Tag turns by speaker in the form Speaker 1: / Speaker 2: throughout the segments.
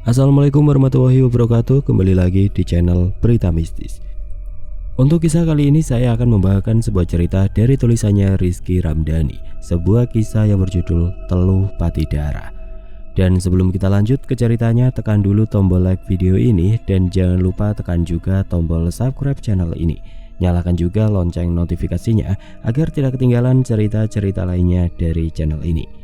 Speaker 1: Assalamualaikum warahmatullahi wabarakatuh. Kembali lagi di channel Berita Mistis. Untuk kisah kali ini saya akan membawakan sebuah cerita dari tulisannya Rizky Ramdhani, sebuah kisah yang berjudul Teluh Pati Darah. Dan sebelum kita lanjut ke ceritanya, tekan dulu tombol like video ini dan jangan lupa tekan juga tombol subscribe channel ini. Nyalakan juga lonceng notifikasinya agar tidak ketinggalan cerita-cerita lainnya dari channel ini.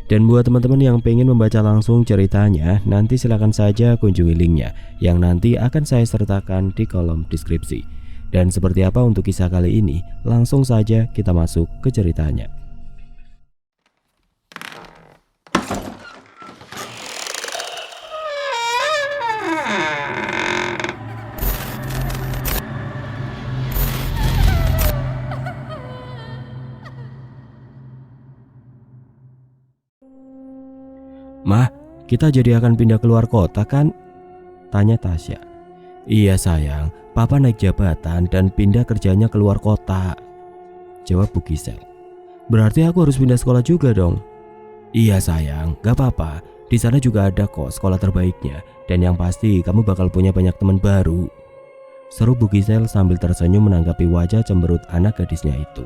Speaker 1: Dan buat teman-teman yang pengen membaca langsung ceritanya, nanti silakan saja kunjungi linknya yang nanti akan saya sertakan di kolom deskripsi. Dan seperti apa untuk kisah kali ini, langsung saja kita masuk ke ceritanya. "Mah, kita jadi akan pindah keluar kota kan?" tanya Tasya. "Iya sayang, papa naik jabatan dan pindah kerjanya keluar kota," jawab Bu Gisel. "Berarti aku harus pindah sekolah juga dong?" "Iya sayang, gak apa-apa. Di sana juga ada kok sekolah terbaiknya. Dan yang pasti kamu bakal punya banyak teman baru," seru Bu Gisel sambil tersenyum menanggapi wajah cemberut anak gadisnya itu.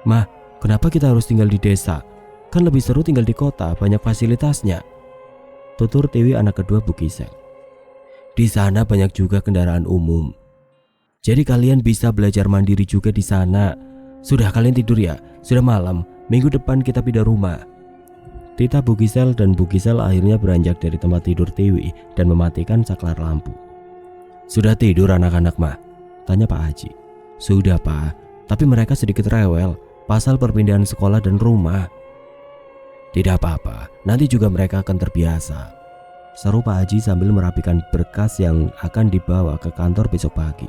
Speaker 1: "Mah, kenapa kita harus tinggal di desa? Kan lebih seru tinggal di kota, banyak fasilitasnya," tutur Tiwi anak kedua Bu Gisel. "Di sana banyak juga kendaraan umum. Jadi kalian bisa belajar mandiri juga di sana. Sudah kalian tidur ya? Sudah malam, minggu depan kita pindah rumah." Tita Bu Gisel dan Bu Gisel akhirnya beranjak dari tempat tidur Tiwi dan mematikan saklar lampu. "Sudah tidur anak-anak mah?" tanya Pak Haji. "Sudah Pak, tapi mereka sedikit rewel pasal perpindahan sekolah dan rumah." "Tidak apa-apa, nanti juga mereka akan terbiasa," seru Pak Haji sambil merapikan berkas yang akan dibawa ke kantor besok pagi.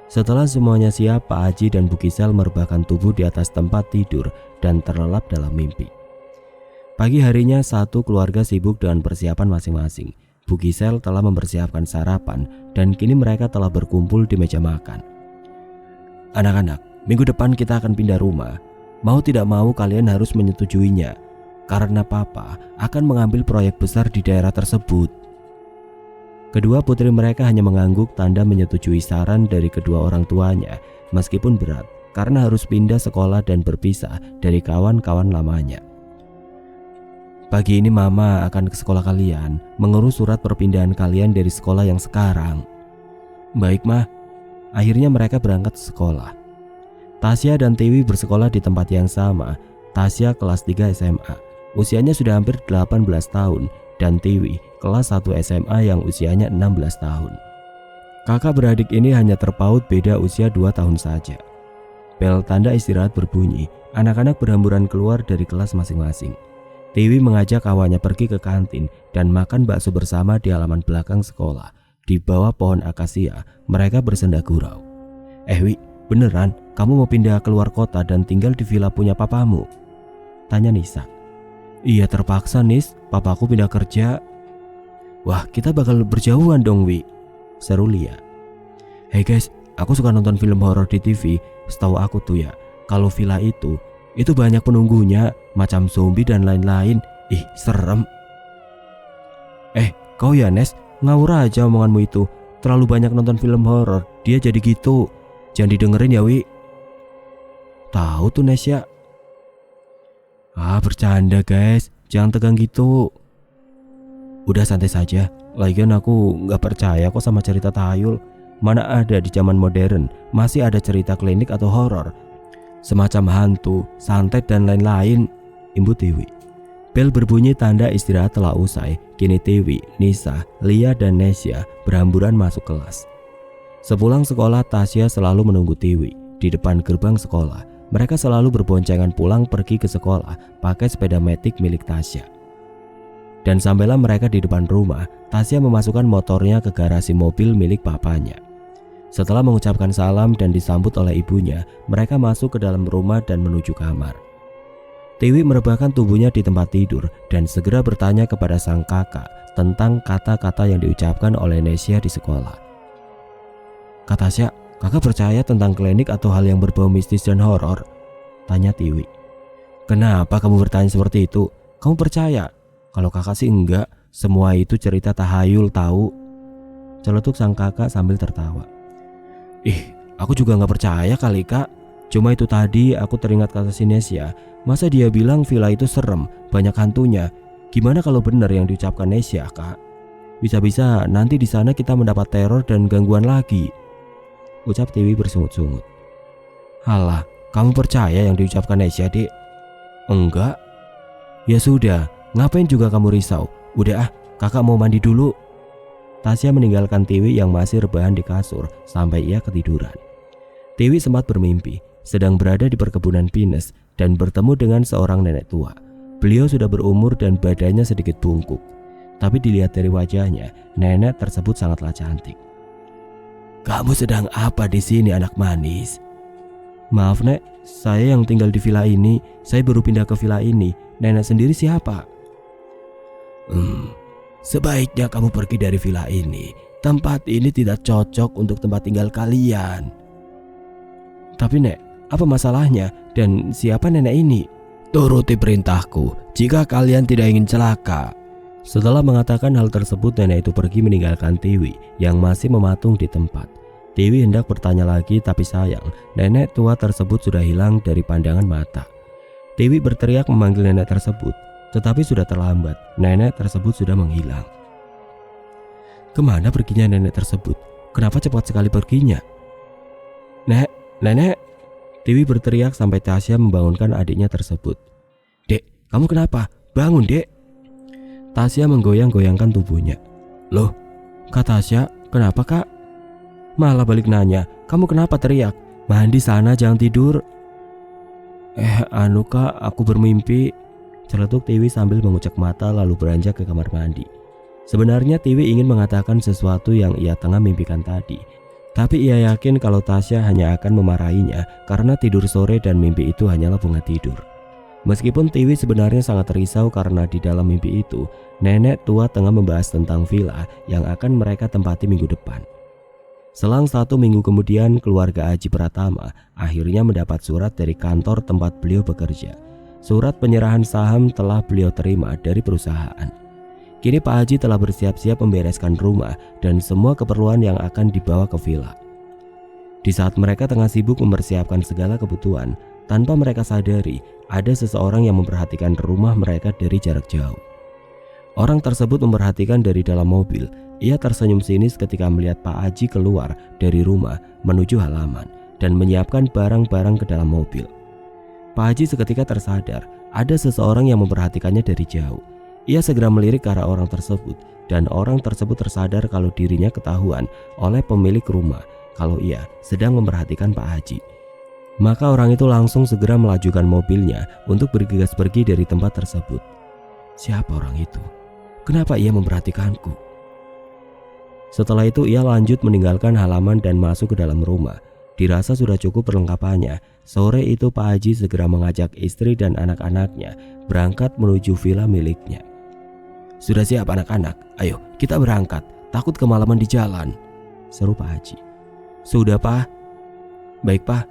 Speaker 1: Setelah semuanya siap, Pak Haji dan Bu Gisel merebahkan tubuh di atas tempat tidur dan terlelap dalam mimpi. Pagi harinya satu keluarga sibuk dengan persiapan masing-masing. Bu Gisel telah mempersiapkan sarapan dan kini mereka telah berkumpul di meja makan. "Anak-anak, minggu depan kita akan pindah rumah. Mau tidak mau kalian harus menyetujuinya, karena papa akan mengambil proyek besar di daerah tersebut." Kedua putri mereka hanya mengangguk tanda menyetujui saran dari kedua orang tuanya, meskipun berat karena harus pindah sekolah dan berpisah dari kawan-kawan lamanya. "Pagi ini mama akan ke sekolah kalian, mengurus surat perpindahan kalian dari sekolah yang sekarang." "Baik mah." Akhirnya mereka berangkat ke sekolah. Tasya dan Tiwi bersekolah di tempat yang sama. Tasya kelas 3 SMA. Usianya sudah hampir 18 tahun dan Tiwi kelas 1 SMA yang usianya 16 tahun. Kakak beradik ini hanya terpaut beda usia 2 tahun saja. Bel tanda istirahat berbunyi, anak-anak berhamburan keluar dari kelas masing-masing. Tiwi mengajak kawannya pergi ke kantin dan makan bakso bersama di halaman belakang sekolah. Di bawah pohon akasia, mereka bersenda gurau. Wi, beneran kamu mau pindah keluar kota dan tinggal di villa punya papamu?" tanya Nisa. "Iya terpaksa Nis, papaku pindah kerja." "Wah kita bakal berjauhan dong Wi," seru Lia. "Hey guys, aku suka nonton film horor di TV. Setahu aku tuh ya, kalau villa itu banyak penunggunya, macam zombie dan lain-lain. Ih serem." Kau ya Nes, ngawur aja omonganmu itu. Terlalu banyak nonton film horor, dia jadi gitu. Jangan didengerin ya Wi." "Tahu tuh Nes ya." "Bercanda guys, jangan tegang gitu. Udah santai saja, lagian aku gak percaya kok sama cerita tahayul. Mana ada di zaman modern masih ada cerita klinik atau horor semacam hantu, santet dan lain-lain," imbu Tiwi. Bel berbunyi tanda istirahat telah usai. Kini Tiwi, Nisa, Lia dan Nesya berhamburan masuk kelas. Sepulang sekolah, Tasya selalu menunggu Tiwi di depan gerbang sekolah. Mereka selalu berboncengan pulang pergi ke sekolah pakai sepeda metik milik Tasya. Dan sampailah mereka di depan rumah, Tasya memasukkan motornya ke garasi mobil milik papanya. Setelah mengucapkan salam dan disambut oleh ibunya, mereka masuk ke dalam rumah dan menuju kamar. Tiwi merebahkan tubuhnya di tempat tidur dan segera bertanya kepada sang kakak tentang kata-kata yang diucapkan oleh Nesya di sekolah. "Kak Tasya, kakak percaya tentang klinik atau hal yang berbau mistis dan horor?" tanya Tiwi. "Kenapa kamu bertanya seperti itu? Kamu percaya?" "Kalau kakak sih enggak, Semua itu cerita tahayul tahu, celetuk sang kakak sambil tertawa. Aku juga gak percaya kali kak. Cuma itu tadi aku teringat kata si Nesya. Masa dia bilang villa itu serem, banyak hantunya. Gimana kalau benar yang diucapkan Nesya kak? Bisa-bisa nanti di sana kita mendapat teror dan gangguan lagi, ucap Tiwi bersungut-sungut. Halah, kamu percaya yang diucapkan Nesya, Dek? Enggak. Ya sudah, ngapain juga kamu risau? Udah kakak mau mandi dulu. Tasya meninggalkan Tiwi yang masih rebahan di kasur sampai ia ketiduran. Tiwi sempat bermimpi sedang berada di perkebunan pinus dan bertemu dengan seorang nenek tua. Beliau sudah berumur dan badannya sedikit bungkuk. Tapi dilihat dari wajahnya, nenek tersebut sangatlah cantik. Kamu sedang apa di sini, anak manis? Maaf nek, saya yang tinggal di villa ini. Saya baru pindah ke villa ini. Nenek sendiri siapa? Sebaiknya kamu pergi dari villa ini. Tempat ini tidak cocok untuk tempat tinggal kalian. Tapi nek, apa masalahnya? Dan siapa nenek ini? Turuti perintahku jika kalian tidak ingin celaka. Setelah mengatakan hal tersebut, nenek itu pergi meninggalkan Tiwi yang masih mematung di tempat. Tiwi hendak bertanya lagi, tapi sayang nenek tua tersebut sudah hilang dari pandangan mata. Tiwi berteriak memanggil nenek tersebut, tetapi sudah terlambat. Nenek tersebut sudah menghilang. Kemana perginya nenek tersebut? Kenapa cepat sekali perginya? Nenek! Tiwi berteriak sampai Tasya membangunkan adiknya tersebut. Dek, kamu kenapa? Bangun, Dek! Tasya menggoyang-goyangkan tubuhnya. Loh, Kak Tasya, kenapa kak? Malah balik nanya, kamu kenapa teriak? Mandi sana, jangan tidur. Kak, aku bermimpi, celetuk Tiwi sambil mengucek mata lalu beranjak ke kamar mandi. Sebenarnya Tiwi ingin mengatakan sesuatu yang ia tengah mimpikan tadi, tapi ia yakin kalau Tasya hanya akan memarahinya karena tidur sore dan mimpi itu hanyalah bunga tidur. Meskipun Tiwi sebenarnya sangat risau karena di dalam mimpi itu nenek tua tengah membahas tentang villa yang akan mereka tempati minggu depan. Selang 1 minggu kemudian, keluarga Aji Pratama akhirnya mendapat surat dari kantor tempat beliau bekerja. Surat penyerahan saham telah beliau terima dari perusahaan. Kini Pak Haji telah bersiap-siap membereskan rumah dan semua keperluan yang akan dibawa ke villa. Di saat mereka tengah sibuk mempersiapkan segala kebutuhan, tanpa mereka sadari, ada seseorang yang memperhatikan rumah mereka dari jarak jauh. Orang tersebut memperhatikan dari dalam mobil. Ia tersenyum sinis ketika melihat Pak Haji keluar dari rumah menuju halaman dan menyiapkan barang-barang ke dalam mobil. Pak Haji seketika tersadar ada seseorang yang memperhatikannya dari jauh. Ia segera melirik ke arah orang tersebut dan orang tersebut tersadar kalau dirinya ketahuan oleh pemilik rumah kalau ia sedang memperhatikan Pak Haji. Maka orang itu langsung segera melajukan mobilnya untuk bergegas pergi dari tempat tersebut. Siapa orang itu? Kenapa ia memperhatikanku? Setelah itu ia lanjut meninggalkan halaman dan masuk ke dalam rumah. Dirasa sudah cukup perlengkapannya. Sore itu Pak Haji segera mengajak istri dan anak-anaknya berangkat menuju villa miliknya. Sudah siap anak-anak? Ayo kita berangkat. Takut kemalaman di jalan, seru Pak Haji. Sudah Pak. Baik Pak.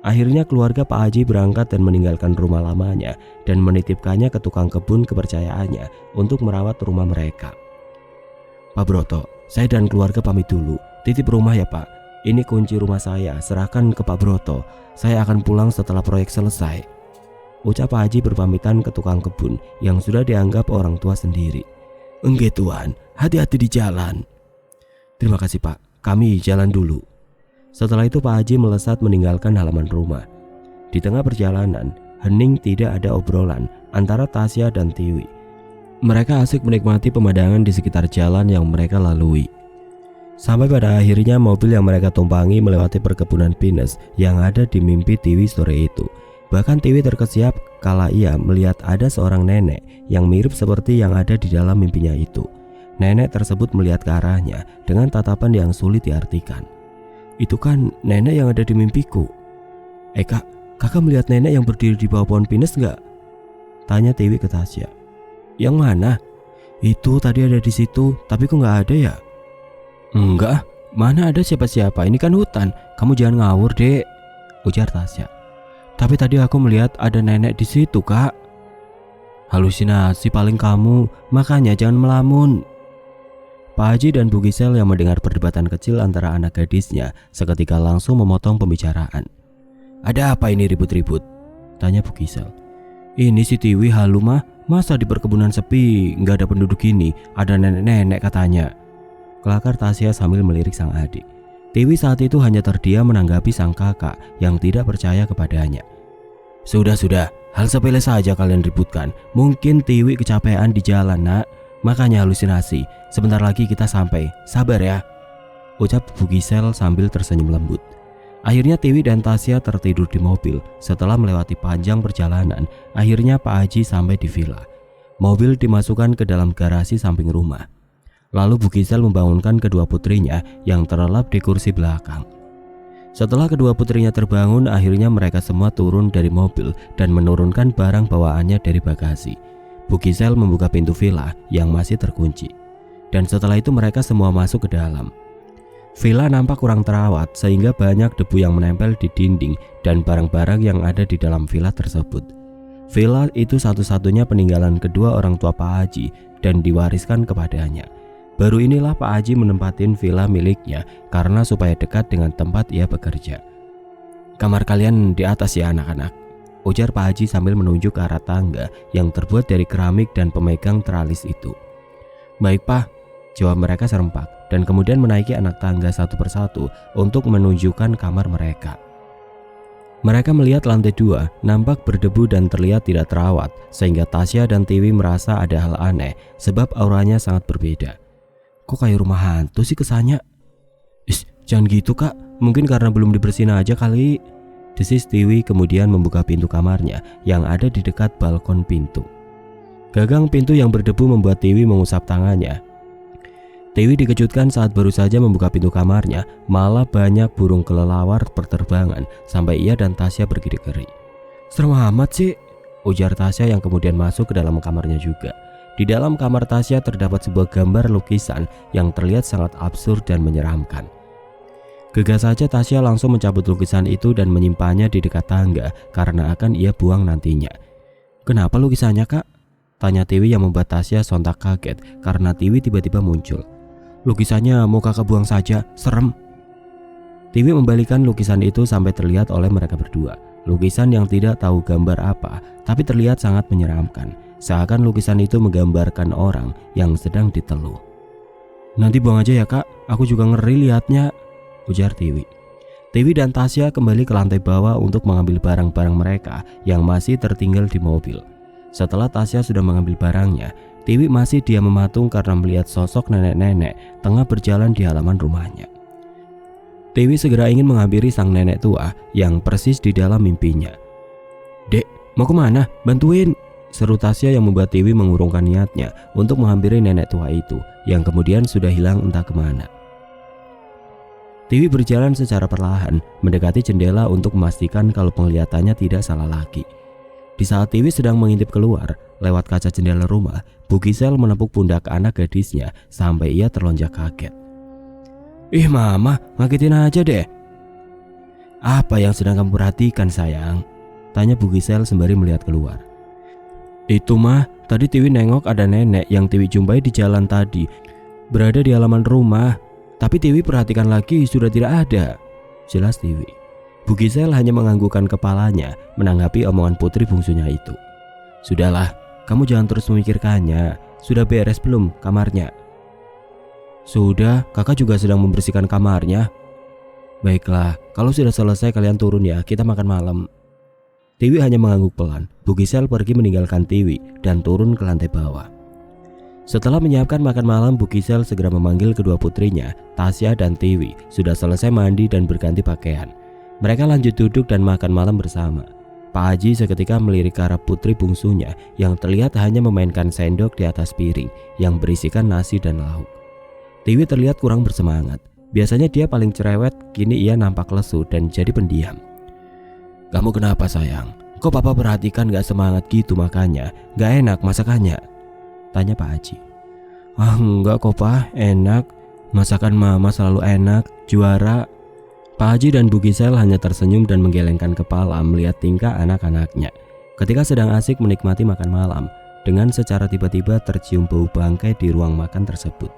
Speaker 1: Akhirnya keluarga Pak Haji berangkat dan meninggalkan rumah lamanya dan menitipkannya ke tukang kebun kepercayaannya untuk merawat rumah mereka. Pak Broto, saya dan keluarga pamit dulu. Titip rumah ya Pak. Ini kunci rumah saya, serahkan ke Pak Broto. Saya akan pulang setelah proyek selesai, ucap Pak Haji berpamitan ke tukang kebun yang sudah dianggap orang tua sendiri. Enggak Tuan, hati-hati di jalan. Terima kasih Pak, kami jalan dulu. Setelah itu Pak Haji melesat meninggalkan halaman rumah. Di tengah perjalanan, hening tidak ada obrolan antara Tasya dan Tiwi. Mereka asik menikmati pemandangan di sekitar jalan yang mereka lalui. Sampai pada akhirnya mobil yang mereka tumpangi melewati perkebunan pinus yang ada di mimpi Tiwi sore itu. Bahkan Tiwi terkesiap kala ia melihat ada seorang nenek yang mirip seperti yang ada di dalam mimpinya itu. Nenek tersebut melihat ke arahnya dengan tatapan yang sulit diartikan. Itu kan nenek yang ada di mimpiku. Kak, kakak melihat nenek yang berdiri di bawah pohon pinus gak? Tanya Tiwi ke Tasya. Yang mana? Itu tadi ada di situ, tapi kok gak ada ya? Enggak, mana ada siapa-siapa, ini kan hutan. Kamu jangan ngawur dek, ujar Tasya. Tapi tadi aku melihat ada nenek di situ kak. Halusinasi paling kamu, makanya jangan melamun. Pak Haji dan Bu Gisel yang mendengar perdebatan kecil antara anak gadisnya seketika langsung memotong pembicaraan. Ada apa ini ribut-ribut? Tanya Bu Gisel. Ini si Tiwi halu mah, masa di perkebunan sepi nggak ada penduduk ini, ada nenek-nenek katanya. Kelakar Tasya sambil melirik sang adik. Tiwi saat itu hanya terdiam menanggapi sang kakak yang tidak percaya kepadanya. Sudah, hal sepele saja kalian ributkan. Mungkin Tiwi kecapean di jalan nak, makanya halusinasi. Sebentar lagi kita sampai, sabar ya, ucap Bu Gisel sambil tersenyum lembut. Akhirnya Tiwi dan Tasya tertidur di mobil. Setelah melewati panjang perjalanan, akhirnya Pak Haji sampai di villa. Mobil dimasukkan ke dalam garasi samping rumah. Lalu Bu Gisel membangunkan kedua putrinya yang terlelap di kursi belakang. Setelah kedua putrinya terbangun, akhirnya mereka semua turun dari mobil dan menurunkan barang bawaannya dari bagasi. Bu Gisel membuka pintu villa yang masih terkunci. Dan setelah itu mereka semua masuk ke dalam. Villa nampak kurang terawat sehingga banyak debu yang menempel di dinding dan barang-barang yang ada di dalam villa tersebut. Villa itu satu-satunya peninggalan kedua orang tua Pak Haji dan diwariskan kepadanya. Baru inilah Pak Haji menempatin villa miliknya karena supaya dekat dengan tempat ia bekerja. Kamar kalian di atas ya anak-anak, ujar Pak Haji sambil menunjuk ke arah tangga yang terbuat dari keramik dan pemegang teralis itu. Baik Pak, jawab mereka serempak dan kemudian menaiki anak tangga satu persatu untuk menunjukkan kamar mereka. Mereka melihat lantai 2 nampak berdebu dan terlihat tidak terawat sehingga Tasya dan Tiwi merasa ada hal aneh sebab auranya sangat berbeda. Kok kayak rumah hantu sih kesannya? Jangan gitu kak, mungkin karena belum dibersihin aja kali, desis Tiwi kemudian membuka pintu kamarnya yang ada di dekat balkon pintu. Gagang pintu yang berdebu membuat Tiwi mengusap tangannya. Tiwi dikejutkan saat baru saja membuka pintu kamarnya, malah banyak burung kelelawar berterbangan sampai ia dan Tasya bergidik-geri. Serem amat sih, ujar Tasya yang kemudian masuk ke dalam kamarnya juga. Di dalam kamar Tasya terdapat sebuah gambar lukisan yang terlihat sangat absurd dan menyeramkan. Gegas saja Tasya langsung mencabut lukisan itu dan menyimpannya di dekat tangga karena akan ia buang nantinya. Kenapa lukisannya kak? Tanya Tiwi yang membuat Tasya sontak kaget karena Tiwi tiba-tiba muncul. Lukisannya mau kakak buang saja, serem. Tiwi membalikan lukisan itu sampai terlihat oleh mereka berdua. Lukisan yang tidak tahu gambar apa, tapi terlihat sangat menyeramkan. Seakan lukisan itu menggambarkan orang yang sedang diteluh. Nanti buang aja ya kak, aku juga ngeri liatnya, ujar Tiwi. Tiwi dan Tasya kembali ke lantai bawah untuk mengambil barang-barang mereka yang masih tertinggal di mobil. Setelah Tasya sudah mengambil barangnya, Tiwi masih diam mematung karena melihat sosok nenek-nenek tengah berjalan di halaman rumahnya. Tiwi segera ingin menghampiri sang nenek tua yang persis di dalam mimpinya. Dek, mau kemana? Bantuin, seru Tasya yang membuat Tiwi mengurungkan niatnya untuk menghampiri nenek tua itu yang kemudian sudah hilang entah kemana. Tiwi berjalan secara perlahan mendekati jendela untuk memastikan kalau penglihatannya tidak salah lagi. Di saat Tiwi sedang mengintip keluar lewat kaca jendela rumah, Bu Gisel menepuk pundak anak gadisnya sampai ia terlonjak kaget. Ih mama, ngagetin aja deh. Apa yang sedang kamu perhatikan sayang? Tanya Bu Gisel sembari melihat keluar. Itu mah, tadi Tiwi nengok ada nenek yang Tiwi jumpai di jalan tadi, berada di halaman rumah. Tapi Tiwi perhatikan lagi sudah tidak ada, jelas Tiwi. Bu Gisel hanya menganggukkan kepalanya menanggapi omongan putri bungsunya itu. Sudahlah, kamu jangan terus memikirkannya. Sudah beres belum kamarnya? Sudah, kakak juga sedang membersihkan kamarnya. Baiklah, kalau sudah selesai kalian turun ya, kita makan malam. Tiwi hanya mengangguk pelan. Bu Gisel pergi meninggalkan Tiwi dan turun ke lantai bawah. Setelah menyiapkan makan malam, Bu Gisel segera memanggil kedua putrinya, Tasya dan Tiwi, sudah selesai mandi dan berganti pakaian. Mereka lanjut duduk dan makan malam bersama. Pak Haji seketika melirik ke arah putri bungsunya yang terlihat hanya memainkan sendok di atas piring yang berisikan nasi dan lauk. Tiwi terlihat kurang bersemangat. Biasanya dia paling cerewet, kini ia nampak lesu dan jadi pendiam. Kamu kenapa sayang? Kok papa perhatikan gak semangat gitu makanya? Gak enak masakannya? Tanya Pak Haji. Ah enggak kok pak, enak. Masakan mama selalu enak, juara. Pak Haji dan Bu Gisel hanya tersenyum dan menggelengkan kepala melihat tingkah anak-anaknya. Ketika sedang asik menikmati makan malam, dengan secara tiba-tiba tercium bau bangkai di ruang makan tersebut.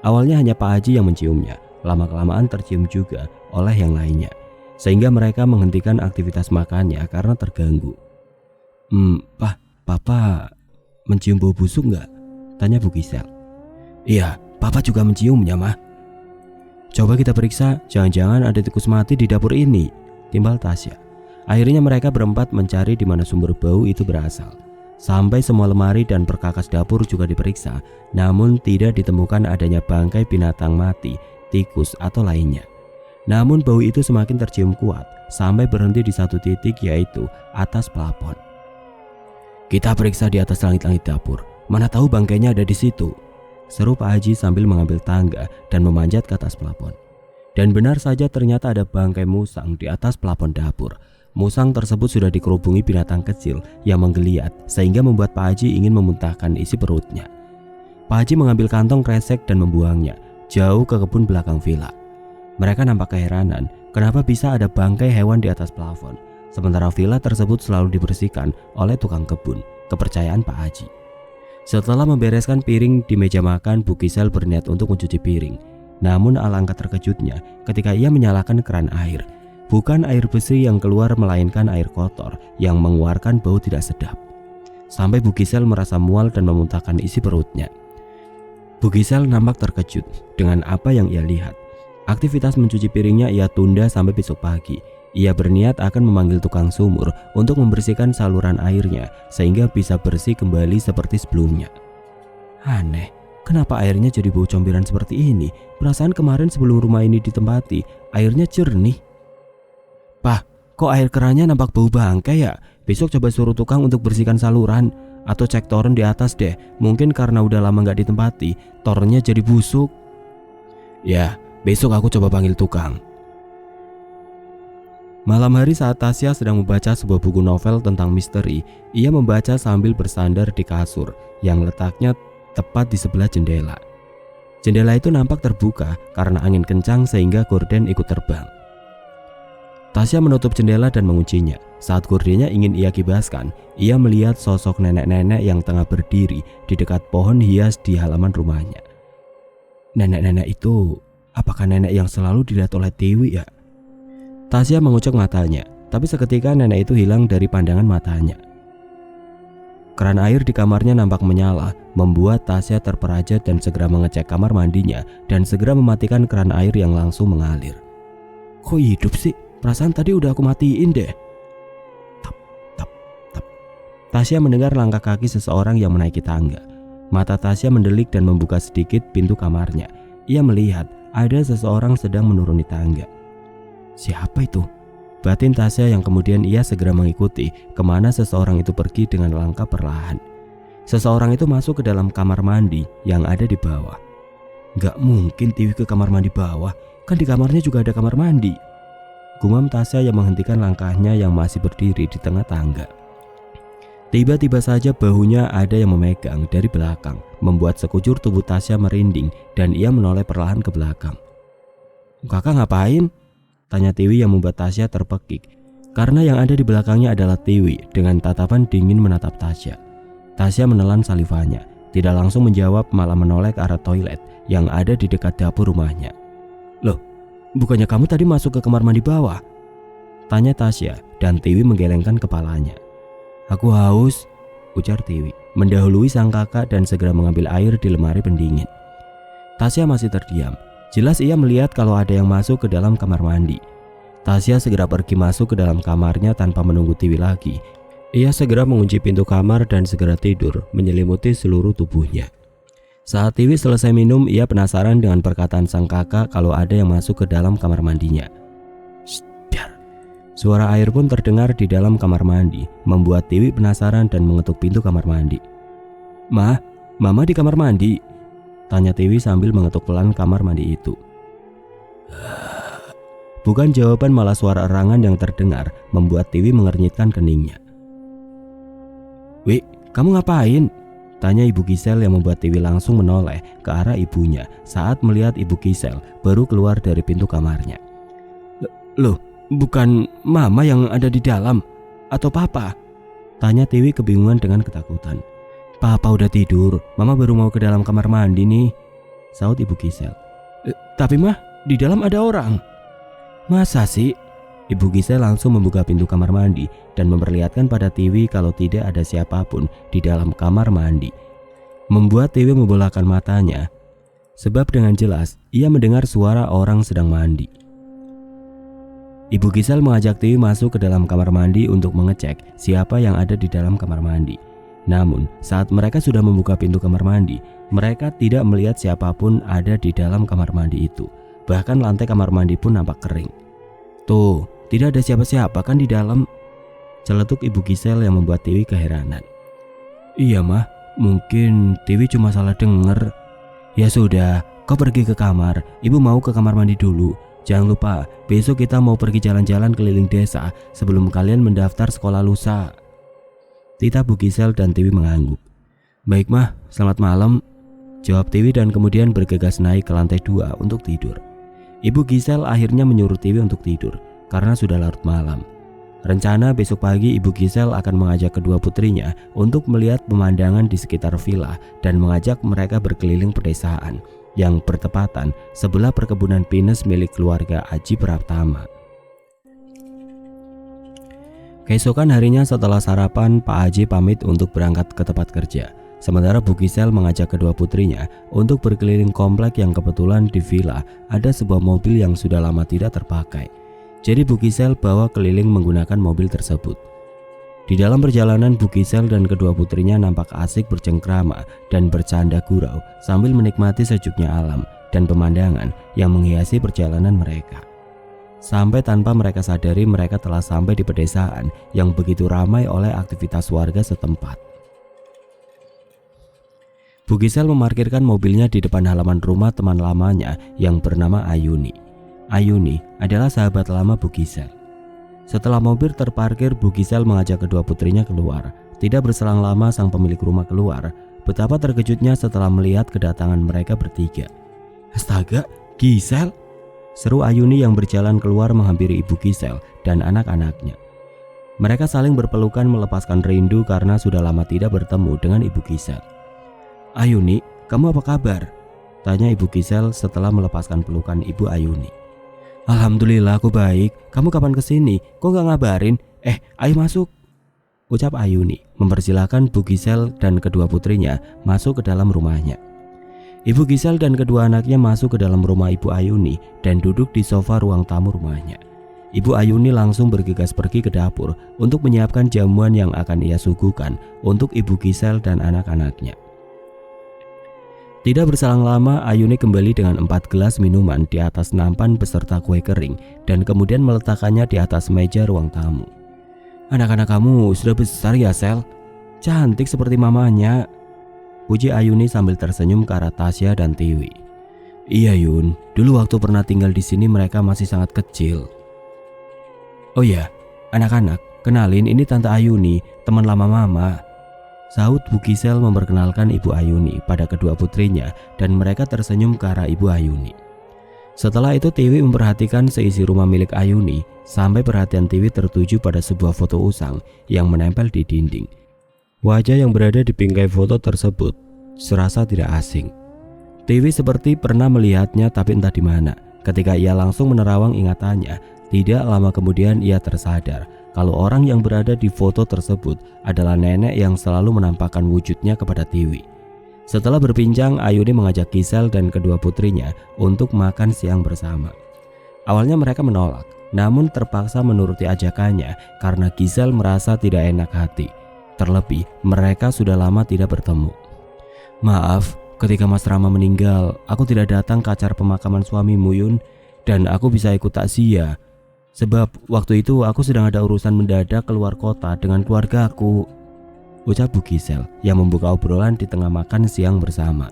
Speaker 1: Awalnya hanya Pak Haji yang menciumnya, lama-kelamaan tercium juga oleh yang lainnya, sehingga mereka menghentikan aktivitas makannya karena terganggu. Papa mencium bau busuk nggak? Tanya Bu Gisel. Iya, Papa juga menciumnya, Mah. Coba kita periksa, jangan-jangan ada tikus mati di dapur ini, timbal Tasya. Akhirnya mereka berempat mencari di mana sumber bau itu berasal. Sampai semua lemari dan perkakas dapur juga diperiksa, namun tidak ditemukan adanya bangkai binatang mati, tikus atau lainnya. Namun bau itu semakin tercium kuat sampai berhenti di satu titik, yaitu atas plafon. Kita periksa di atas langit-langit dapur, mana tahu bangkainya ada di situ, seru Pak Haji sambil mengambil tangga dan memanjat ke atas plafon. Dan benar saja ternyata ada bangkai musang di atas plafon dapur. Musang tersebut sudah dikerubungi binatang kecil yang menggeliat sehingga membuat Pak Haji ingin memuntahkan isi perutnya. Pak Haji mengambil kantong kresek dan membuangnya jauh ke kebun belakang villa. Mereka nampak keheranan kenapa bisa ada bangkai hewan di atas plafon, sementara villa tersebut selalu dibersihkan oleh tukang kebun, kepercayaan Pak Haji. Setelah membereskan piring di meja makan, Bu Gisel berniat untuk mencuci piring. Namun alangkah terkejutnya ketika ia menyalakan keran air. Bukan air bersih yang keluar, melainkan air kotor yang mengeluarkan bau tidak sedap. Sampai Bu Gisel merasa mual dan memuntahkan isi perutnya. Bu Gisel nampak terkejut dengan apa yang ia lihat. Aktivitas mencuci piringnya ia tunda sampai besok pagi. Ia berniat akan memanggil tukang sumur untuk membersihkan saluran airnya sehingga bisa bersih kembali seperti sebelumnya. Aneh, kenapa airnya jadi bau comberan seperti ini? Perasaan kemarin sebelum rumah ini ditempati, airnya jernih. Pah, kok air kerannya nampak bau bangkai ya? Besok coba suruh tukang untuk bersihkan saluran. Atau cek toren di atas deh. Mungkin karena udah lama gak ditempati, torennya jadi busuk. Ya, besok aku coba panggil tukang. Malam hari saat Tasya sedang membaca sebuah buku novel tentang misteri, ia membaca sambil bersandar di kasur yang letaknya tepat di sebelah jendela. Jendela itu nampak terbuka karena angin kencang sehingga gorden ikut terbang. Tasya menutup jendela dan menguncinya. Saat gordennya ingin ia kibaskan, ia melihat sosok nenek-nenek yang tengah berdiri di dekat pohon hias di halaman rumahnya. Nenek-nenek itu, apakah nenek yang selalu dilihat oleh Tiwi ya? Tasya mengucek matanya, tapi seketika nenek itu hilang dari pandangan matanya. Keran air di kamarnya nampak menyala, membuat Tasya terperanjat dan segera mengecek kamar mandinya dan segera mematikan keran air yang langsung mengalir. Kok hidup sih? Perasaan tadi udah aku matiin deh. Tap, tap, tap. Tasya mendengar langkah kaki seseorang yang menaiki tangga. Mata Tasya mendelik dan membuka sedikit pintu kamarnya. Ia melihat ada seseorang sedang menuruni tangga. Siapa itu? Batin Tasya yang kemudian ia segera mengikuti kemana seseorang itu pergi dengan langkah perlahan. Seseorang itu masuk ke dalam kamar mandi yang ada di bawah. Gak mungkin Tiwi ke kamar mandi bawah, kan di kamarnya juga ada kamar mandi. Gumam Tasya yang menghentikan langkahnya yang masih berdiri di tengah tangga. Tiba-tiba saja bahunya ada yang memegang dari belakang, membuat sekujur tubuh Tasya merinding dan ia menoleh perlahan ke belakang. Kakak ngapain? Tanya Tiwi yang membuat Tasya terpekik, karena yang ada di belakangnya adalah Tiwi dengan tatapan dingin menatap Tasya. Tasya menelan salivanya, tidak langsung menjawab, malah menoleh ke arah toilet yang ada di dekat dapur rumahnya. Loh, bukannya kamu tadi masuk ke kamar mandi bawah? Tanya Tasya dan Tiwi menggelengkan kepalanya. Aku haus, ujar Tiwi, mendahului sang kakak dan segera mengambil air di lemari pendingin. Tasya masih terdiam. Jelas ia melihat kalau ada yang masuk ke dalam kamar mandi. Tasya segera pergi masuk ke dalam kamarnya tanpa menunggu Tiwi lagi. Ia segera mengunci pintu kamar dan segera tidur, menyelimuti seluruh tubuhnya. Saat Tiwi selesai minum, ia penasaran dengan perkataan sang kakak kalau ada yang masuk ke dalam kamar mandinya. Biar. Suara air pun terdengar di dalam kamar mandi, membuat Tiwi penasaran dan mengetuk pintu kamar mandi. Ma, Mama di kamar mandi? Tanya Tiwi sambil mengetuk pelan kamar mandi itu. Bukan jawaban, malah suara erangan yang terdengar membuat Tiwi mengernyitkan keningnya. Wi, kamu ngapain? Tanya Ibu Gisel yang membuat Tiwi langsung menoleh ke arah ibunya saat melihat Ibu Gisel baru keluar dari pintu kamarnya. Loh, bukan Mama yang ada di dalam? Atau Papa? Tanya Tiwi kebingungan dengan ketakutan. Papa udah tidur, Mama baru mau ke dalam kamar mandi nih, sahut Ibu Gisel. Tapi Mah, di dalam ada orang. Masa sih? Ibu Gisel langsung membuka pintu kamar mandi dan memperlihatkan pada Tiwi kalau tidak ada siapapun di dalam kamar mandi. Membuat Tiwi membolakkan matanya, sebab dengan jelas ia mendengar suara orang sedang mandi. Ibu Gisel mengajak Tiwi masuk ke dalam kamar mandi untuk mengecek siapa yang ada di dalam kamar mandi. Namun saat mereka sudah membuka pintu kamar mandi, mereka tidak melihat siapapun ada di dalam kamar mandi itu. Bahkan lantai kamar mandi pun nampak kering. Tuh, tidak ada siapa-siapa kan di dalam? Celetuk Ibu Gisel yang membuat Tiwi keheranan. Iya Mah, mungkin Tiwi cuma salah denger. Ya sudah, kau pergi ke kamar, Ibu mau ke kamar mandi dulu. Jangan lupa, besok kita mau pergi jalan-jalan keliling desa sebelum kalian mendaftar sekolah lusa. Tita Bu Gisel dan Tiwi mengangguk. Baik Mah, selamat malam, jawab Tiwi dan kemudian bergegas naik ke lantai 2 untuk tidur. Ibu Gisel akhirnya menyuruh Tiwi untuk tidur karena sudah larut malam. Rencana besok pagi Ibu Gisel akan mengajak kedua putrinya untuk melihat pemandangan di sekitar villa dan mengajak mereka berkeliling pedesaan yang bertepatan sebelah perkebunan pinus milik keluarga Aji Pratama. Keesokan harinya setelah sarapan, Pak Aji pamit untuk berangkat ke tempat kerja. Sementara Bu Gisel mengajak kedua putrinya untuk berkeliling komplek yang kebetulan di villa ada sebuah mobil yang sudah lama tidak terpakai. Jadi Bu Gisel bawa keliling menggunakan mobil tersebut. Di dalam perjalanan, Bu Gisel dan kedua putrinya nampak asik bercengkrama dan bercanda gurau sambil menikmati sejuknya alam dan pemandangan yang menghiasi perjalanan mereka. Sampai tanpa mereka sadari mereka telah sampai di pedesaan yang begitu ramai oleh aktivitas warga setempat. Bu Gisel memarkirkan mobilnya di depan halaman rumah teman lamanya yang bernama Ayuni. Ayuni adalah sahabat lama Bu Gisel. Setelah mobil terparkir, Bu Gisel mengajak kedua putrinya keluar. Tidak berselang lama sang pemilik rumah keluar. Betapa terkejutnya setelah melihat kedatangan mereka bertiga. Astaga, Gisel! Seru Ayuni yang berjalan keluar menghampiri Ibu Gisel dan anak-anaknya. Mereka saling berpelukan melepaskan rindu karena sudah lama tidak bertemu dengan Ibu Gisel. Ayuni, kamu apa kabar? Tanya Ibu Gisel setelah melepaskan pelukan Ibu Ayuni. Alhamdulillah aku baik, kamu kapan kesini? Kok gak ngabarin? Ayo masuk, ucap Ayuni mempersilahkan Bu Gisel dan kedua putrinya masuk ke dalam rumahnya. Ibu Gisel dan kedua anaknya masuk ke dalam rumah Ibu Ayuni dan duduk di sofa ruang tamu rumahnya. Ibu Ayuni langsung bergegas pergi ke dapur untuk menyiapkan jamuan yang akan ia suguhkan untuk Ibu Gisel dan anak-anaknya. Tidak berselang lama, Ayuni kembali dengan 4 gelas minuman di atas nampan beserta kue kering dan kemudian meletakkannya di atas meja ruang tamu. Anak-anak kamu sudah besar ya Sel? Cantik seperti mamanya, puji Ayuni sambil tersenyum ke arah Tasya dan Tiwi. Iya Yun, dulu waktu pernah tinggal di sini mereka masih sangat kecil. Oh ya, anak-anak, kenalin ini Tante Ayuni, teman lama Mama, sahut Bu Gisel memperkenalkan Ibu Ayuni pada kedua putrinya dan mereka tersenyum ke arah Ibu Ayuni. Setelah itu Tiwi memperhatikan seisi rumah milik Ayuni sampai perhatian Tiwi tertuju pada sebuah foto usang yang menempel di dinding. Wajah yang berada di bingkai foto tersebut serasa tidak asing. Tiwi seperti pernah melihatnya tapi entah di mana. Ketika ia langsung menerawang ingatannya, tidak lama kemudian ia tersadar kalau orang yang berada di foto tersebut adalah nenek yang selalu menampakkan wujudnya kepada Tiwi. Setelah berbincang, Ayuni mengajak Gisel dan kedua putrinya untuk makan siang bersama. Awalnya mereka menolak, namun terpaksa menuruti ajakannya karena Gisel merasa tidak enak hati. Terlebih, mereka sudah lama tidak bertemu. Maaf, ketika Mas Rama meninggal, aku tidak datang ke acara pemakaman suamimu Yun, dan aku bisa ikut takziah. Sebab waktu itu aku sedang ada urusan mendadak keluar kota dengan keluarga aku, ucap Bu Gisel yang membuka obrolan di tengah makan siang bersama.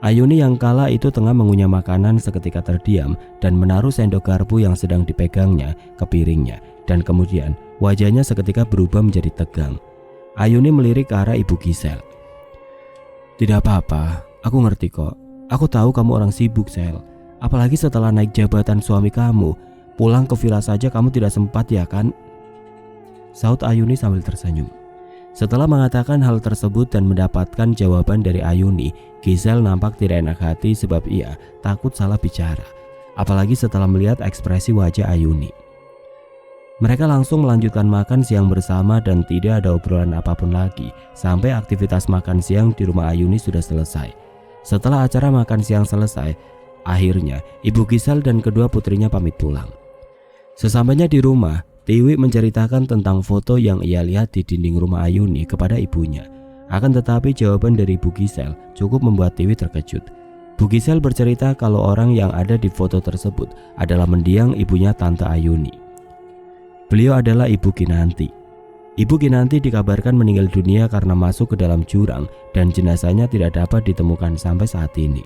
Speaker 1: Ayuni yang kala itu tengah mengunyah makanan seketika terdiam dan menaruh sendok garpu yang sedang dipegangnya ke piringnya, dan kemudian wajahnya seketika berubah menjadi tegang. Ayuni melirik ke arah Ibu Gisel. Tidak apa-apa, aku ngerti kok. Aku tahu kamu orang sibuk, Sel. Apalagi setelah naik jabatan suami kamu, pulang ke villa saja kamu tidak sempat ya kan? Sahut Ayuni sambil tersenyum. Setelah mengatakan hal tersebut dan mendapatkan jawaban dari Ayuni, Gisel nampak tidak enak hati sebab ia takut salah bicara. Apalagi setelah melihat ekspresi wajah Ayuni. Mereka langsung melanjutkan makan siang bersama dan tidak ada obrolan apapun lagi sampai aktivitas makan siang di rumah Ayuni sudah selesai. Setelah acara makan siang selesai, akhirnya ibu Gisel dan kedua putrinya pamit pulang. Sesampainya di rumah, Tiwi menceritakan tentang foto yang ia lihat di dinding rumah Ayuni kepada ibunya. Akan tetapi jawaban dari ibu Gisel cukup membuat Tiwi terkejut. Bu Gisel bercerita kalau orang yang ada di foto tersebut adalah mendiang ibunya Tante Ayuni. Beliau adalah Ibu Kinanti. Ibu Kinanti dikabarkan meninggal dunia karena masuk ke dalam jurang dan jenazahnya tidak dapat ditemukan sampai saat ini.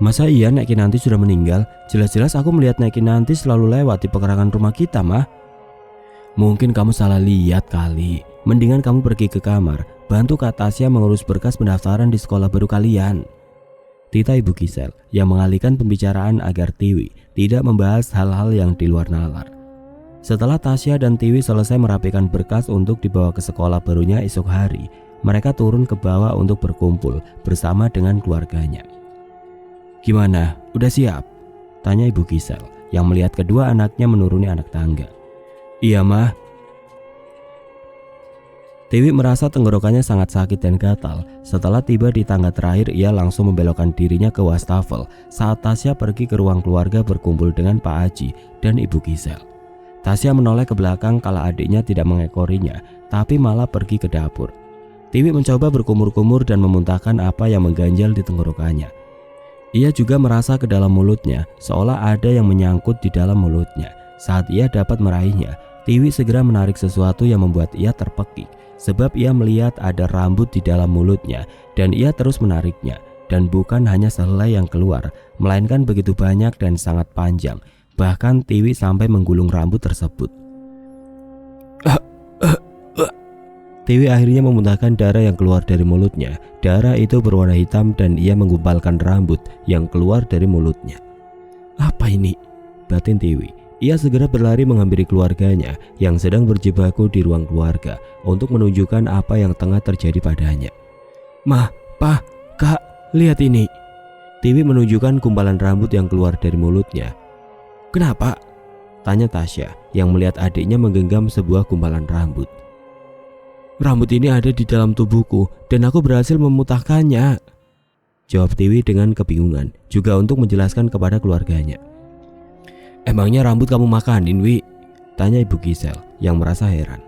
Speaker 1: Masa iya Nek Kinanti sudah meninggal? Jelas-jelas aku melihat Nek Kinanti selalu lewat di pekarangan rumah kita, Mah. Mungkin kamu salah lihat kali. Mendingan kamu pergi ke kamar, bantu Kak Tasya mengurus berkas pendaftaran di sekolah baru kalian. Tita Ibu Gisel yang mengalihkan pembicaraan agar Tiwi tidak membahas hal-hal yang di luar nalar. Setelah Tasya dan Tiwi selesai merapikan berkas untuk dibawa ke sekolah barunya esok hari, mereka turun ke bawah untuk berkumpul bersama dengan keluarganya. Gimana? Udah siap? Tanya Ibu Gisel yang melihat kedua anaknya menuruni anak tangga. Iya, Mah. Tiwi merasa tenggorokannya sangat sakit dan gatal. Setelah tiba di tangga terakhir, ia langsung membelokkan dirinya ke wastafel saat Tasya pergi ke ruang keluarga berkumpul dengan Pak Haji dan Ibu Gisel. Tasya menoleh ke belakang kala adiknya tidak mengekorinya, tapi malah pergi ke dapur. Tiwi mencoba berkumur-kumur dan memuntahkan apa yang mengganjal di tenggorokannya. Ia juga merasa ke dalam mulutnya, seolah ada yang menyangkut di dalam mulutnya. Saat ia dapat meraihnya, Tiwi segera menarik sesuatu yang membuat ia terpekik, sebab ia melihat ada rambut di dalam mulutnya dan ia terus menariknya. Dan bukan hanya sehelai yang keluar, melainkan begitu banyak dan sangat panjang. Bahkan Tiwi sampai menggulung rambut tersebut. Tiwi akhirnya memuntahkan darah yang keluar dari mulutnya. Darah itu berwarna hitam dan ia menggumpalkan rambut yang keluar dari mulutnya. Apa ini? Batin Tiwi. Ia segera berlari menghampiri keluarganya yang sedang berjibaku di ruang keluarga untuk menunjukkan apa yang tengah terjadi padanya. Mah, Pak, Kak, lihat ini. Tiwi menunjukkan gumpalan rambut yang keluar dari mulutnya. Kenapa? Tanya Tasya yang melihat adiknya menggenggam sebuah gumpalan rambut. Rambut ini ada di dalam tubuhku dan aku berhasil memutahkannya, jawab Tiwi dengan kebingungan, juga untuk menjelaskan kepada keluarganya. Emangnya rambut kamu makanin, Wi? Tanya Ibu Gisel yang merasa heran.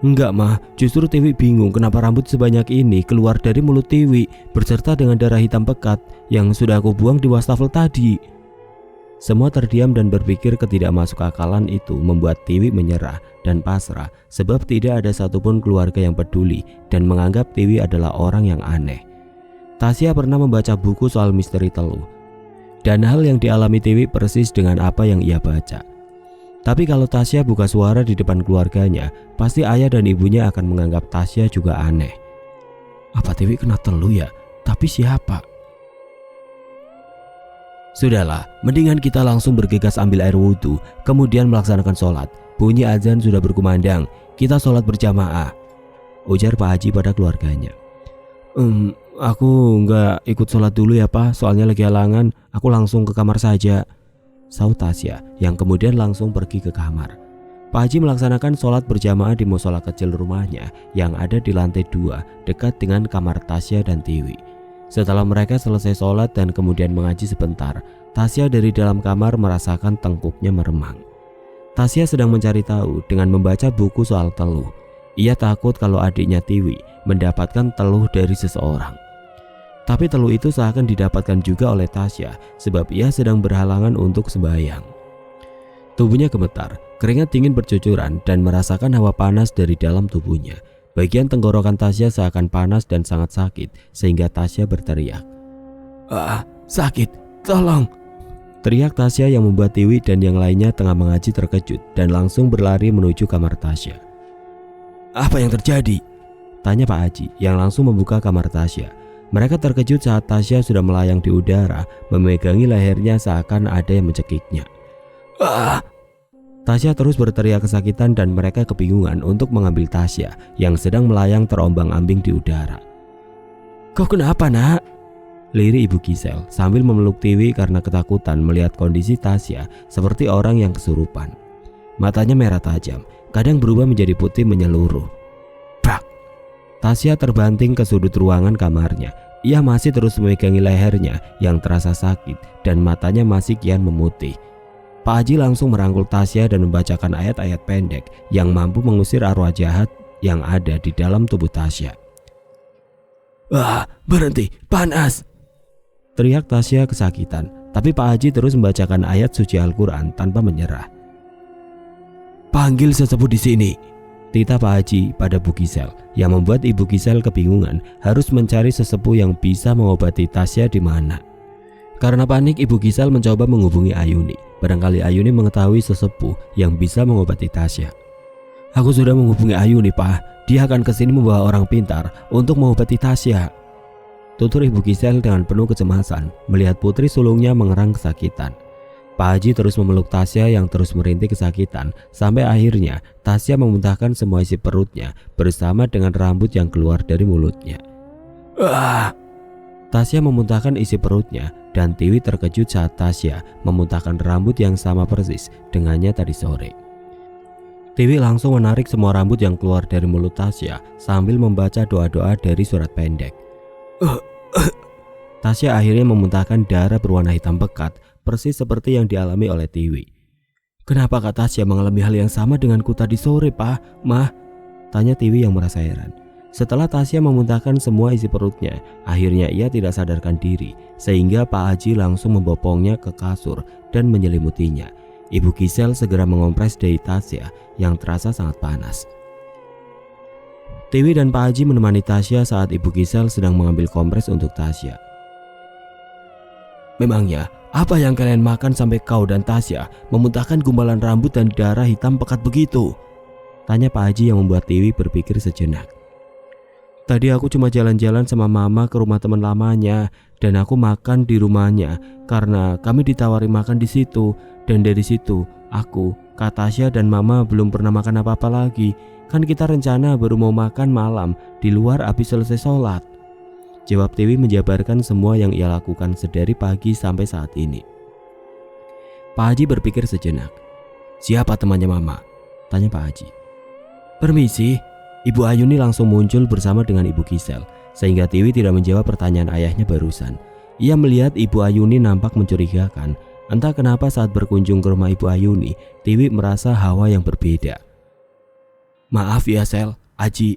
Speaker 1: Enggak, Mah, justru Tiwi bingung kenapa rambut sebanyak ini keluar dari mulut Tiwi berserta dengan darah hitam pekat yang sudah aku buang di wastafel tadi. Semua terdiam dan berpikir ketidakmasukakalan itu membuat Tiwi menyerah dan pasrah sebab tidak ada satupun keluarga yang peduli dan menganggap Tiwi adalah orang yang aneh. Tasya pernah membaca buku soal misteri teluh dan hal yang dialami Tiwi persis dengan apa yang ia baca. Tapi kalau Tasya buka suara di depan keluarganya, pasti ayah dan ibunya akan menganggap Tasya juga aneh. Apa Tiwi kena teluh ya? Tapi siapa? Sudahlah, mendingan kita langsung bergegas ambil air wudhu, kemudian melaksanakan sholat. Bunyi azan sudah berkumandang, kita sholat berjamaah, ujar Pak Haji pada keluarganya. Aku nggak ikut sholat dulu ya Pak, soalnya lagi halangan, aku langsung ke kamar saja, saut Tasya yang kemudian langsung pergi ke kamar. Pak Haji melaksanakan sholat berjamaah di musola kecil rumahnya yang ada di lantai 2 dekat dengan kamar Tasya dan Tiwi. Setelah mereka selesai sholat dan kemudian mengaji sebentar, Tasya dari dalam kamar merasakan tengkuknya meremang. Tasya sedang mencari tahu dengan membaca buku soal teluh. Ia takut kalau adiknya Tiwi mendapatkan teluh dari seseorang. Tapi teluh itu seakan didapatkan juga oleh Tasya sebab ia sedang berhalangan untuk sembahyang. Tubuhnya gemetar, keringat dingin bercucuran dan merasakan hawa panas dari dalam tubuhnya. Bagian tenggorokan Tasya seakan panas dan sangat sakit sehingga Tasya berteriak. Sakit, tolong! Teriak Tasya yang membuat Tiwi dan yang lainnya tengah mengaji terkejut dan langsung berlari menuju kamar Tasya. Apa yang terjadi? Tanya Pak Haji yang langsung membuka kamar Tasya. Mereka terkejut saat Tasya sudah melayang di udara, memegangi lehernya seakan ada yang mencekiknya. Tasya terus berteriak kesakitan dan mereka kebingungan untuk mengambil Tasya yang sedang melayang terombang-ambing di udara. "Kau kenapa, Nak?" lirik Ibu Gisel sambil memeluk Tiwi karena ketakutan melihat kondisi Tasya seperti orang yang kesurupan. Matanya merah tajam, kadang berubah menjadi putih menyeluruh. Brak! Tasya terbanting ke sudut ruangan kamarnya. Ia masih terus memegangi lehernya yang terasa sakit dan matanya masih kian memutih. Pak Haji langsung merangkul Tasya dan membacakan ayat-ayat pendek yang mampu mengusir arwah jahat yang ada di dalam tubuh Tasya. "Wah, berhenti, panas!" teriak Tasya kesakitan, tapi Pak Haji terus membacakan ayat suci Al-Quran tanpa menyerah. "Panggil sesepuh di sini," titah Pak Haji pada Bu Gisel, yang membuat Ibu Gisel kebingungan harus mencari sesepuh yang bisa mengobati Tasya di mana. Karena panik, Ibu Gisel mencoba menghubungi Ayuni. Barangkali Ayuni mengetahui sesepuh yang bisa mengobati Tasya. "Aku sudah menghubungi Ayuni, Pak. Dia akan kesini membawa orang pintar untuk mengobati Tasya," tutur Ibu Gisel dengan penuh kecemasan melihat putri sulungnya mengerang kesakitan. Pak Haji terus memeluk Tasya yang terus merintih kesakitan sampai akhirnya Tasya memuntahkan semua isi perutnya bersama dengan rambut yang keluar dari mulutnya. "Ah!" Tasya memuntahkan isi perutnya dan Tiwi terkejut saat Tasya memuntahkan rambut yang sama persis dengannya tadi sore. Tiwi langsung menarik semua rambut yang keluar dari mulut Tasya sambil membaca doa-doa dari surat pendek. Tasya akhirnya memuntahkan darah berwarna hitam pekat persis seperti yang dialami oleh Tiwi. "Kenapa Kak Tasya mengalami hal yang sama denganku tadi sore, Pak? Mah?" tanya Tiwi yang merasa heran. Setelah Tasya memuntahkan semua isi perutnya, akhirnya ia tidak sadarkan diri sehingga Pak Haji langsung membopongnya ke kasur dan menyelimutinya. Ibu Gisel segera mengompres dahi Tasya yang terasa sangat panas. Tiwi dan Pak Haji menemani Tasya saat Ibu Gisel sedang mengambil kompres untuk Tasya. "Memangnya apa yang kalian makan sampai kau dan Tasya memuntahkan gumpalan rambut dan darah hitam pekat begitu?" tanya Pak Haji yang membuat Tiwi berpikir sejenak. "Tadi aku cuma jalan-jalan sama Mama ke rumah teman lamanya dan aku makan di rumahnya karena kami ditawari makan di situ, dan dari situ aku, Kak Tasya dan Mama belum pernah makan apa-apa lagi. Kan kita rencana baru mau makan malam di luar habis selesai sholat," jawab Tiwi menjabarkan semua yang ia lakukan sedari pagi sampai saat ini. Pak Haji berpikir sejenak. "Siapa temannya Mama?" tanya Pak Haji. "Permisi." Ibu Ayuni langsung muncul bersama dengan Ibu Gisel, sehingga Tiwi tidak menjawab pertanyaan ayahnya barusan. Ia melihat Ibu Ayuni nampak mencurigakan. Entah kenapa saat berkunjung ke rumah Ibu Ayuni, Tiwi merasa hawa yang berbeda. "Maaf ya Sel, Aji.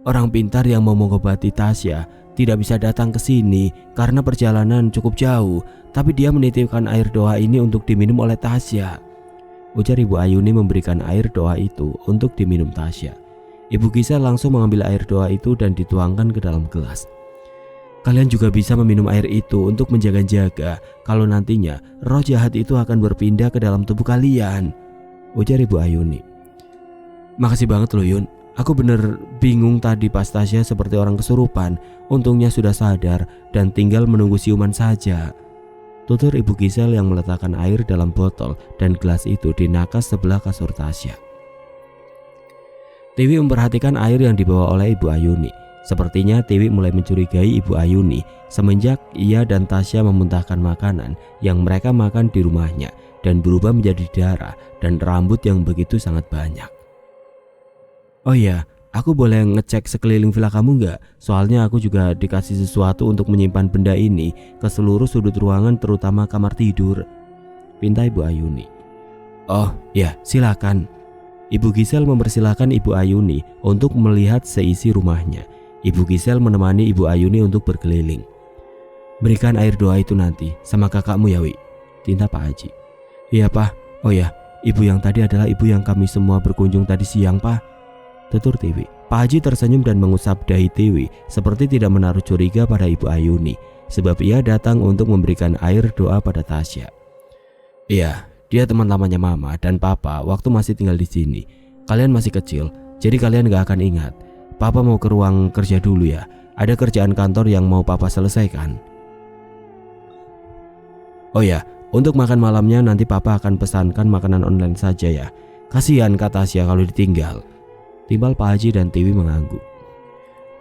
Speaker 1: Orang pintar yang mau mengobati Tasya tidak bisa datang ke sini karena perjalanan cukup jauh, tapi dia menitipkan air doa ini untuk diminum oleh Tasya," ujar Ibu Ayuni memberikan air doa itu untuk diminum Tasya. Ibu Gisel langsung mengambil air doa itu dan dituangkan ke dalam gelas. "Kalian juga bisa meminum air itu untuk menjaga-jaga kalau nantinya roh jahat itu akan berpindah ke dalam tubuh kalian," ujar Ibu Ayuni. "Makasih banget loh Yun. Aku bener bingung tadi pas Tasya seperti orang kesurupan. Untungnya sudah sadar dan tinggal menunggu siuman saja," tutur Ibu Gisel yang meletakkan air dalam botol dan gelas itu di nakas sebelah kasur Tasya. Tiwi memperhatikan air yang dibawa oleh Ibu Ayuni. Sepertinya Tiwi mulai mencurigai Ibu Ayuni semenjak ia dan Tasya memuntahkan makanan yang mereka makan di rumahnya dan berubah menjadi darah dan rambut yang begitu sangat banyak. "Oh iya, aku boleh ngecek sekeliling villa kamu nggak? Soalnya aku juga dikasih sesuatu untuk menyimpan benda ini ke seluruh sudut ruangan terutama kamar tidur," pinta Ibu Ayuni. "Oh ya, silakan." Ibu Gisel mempersilahkan Ibu Ayuni untuk melihat seisi rumahnya. Ibu Gisel menemani Ibu Ayuni untuk berkeliling. "Berikan air doa itu nanti sama kakakmu ya Wi," tinta Pak Haji. "Iya Pak. Oh ya, ibu yang tadi adalah ibu yang kami semua berkunjung tadi siang Pak," tutur Tiwi. Pak Haji tersenyum dan mengusap dahi Tiwi seperti tidak menaruh curiga pada Ibu Ayuni, sebab ia datang untuk memberikan air doa pada Tasya. "Iya, dia teman lamanya Mama dan Papa waktu masih tinggal di sini. Kalian masih kecil, jadi kalian gak akan ingat. Papa mau ke ruang kerja dulu ya. Ada kerjaan kantor yang mau Papa selesaikan." "Oh ya, Untuk makan malamnya nanti papa akan pesankan makanan online saja ya. Kasihan Kak Tasya kalau ditinggal. Timbal Pak Haji dan Tiwi mengangguk.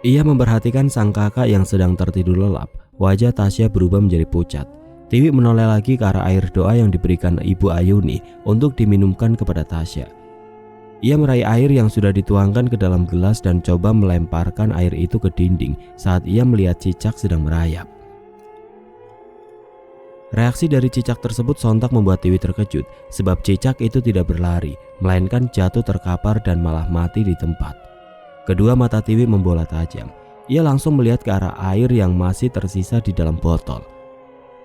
Speaker 1: Ia memperhatikan sang kakak yang sedang tertidur lelap. Wajah Tasya berubah menjadi pucat. Tiwi menoleh lagi ke arah air doa yang diberikan Ibu Ayuni untuk diminumkan kepada Tasya. Ia meraih air yang sudah dituangkan ke dalam gelas dan coba melemparkan air itu ke dinding saat ia melihat cicak sedang merayap. Reaksi dari cicak tersebut sontak membuat Tiwi terkejut sebab cicak itu tidak berlari, melainkan jatuh terkapar dan malah mati di tempat. Kedua mata Tiwi membola tajam. Ia langsung melihat ke arah air yang masih tersisa di dalam botol.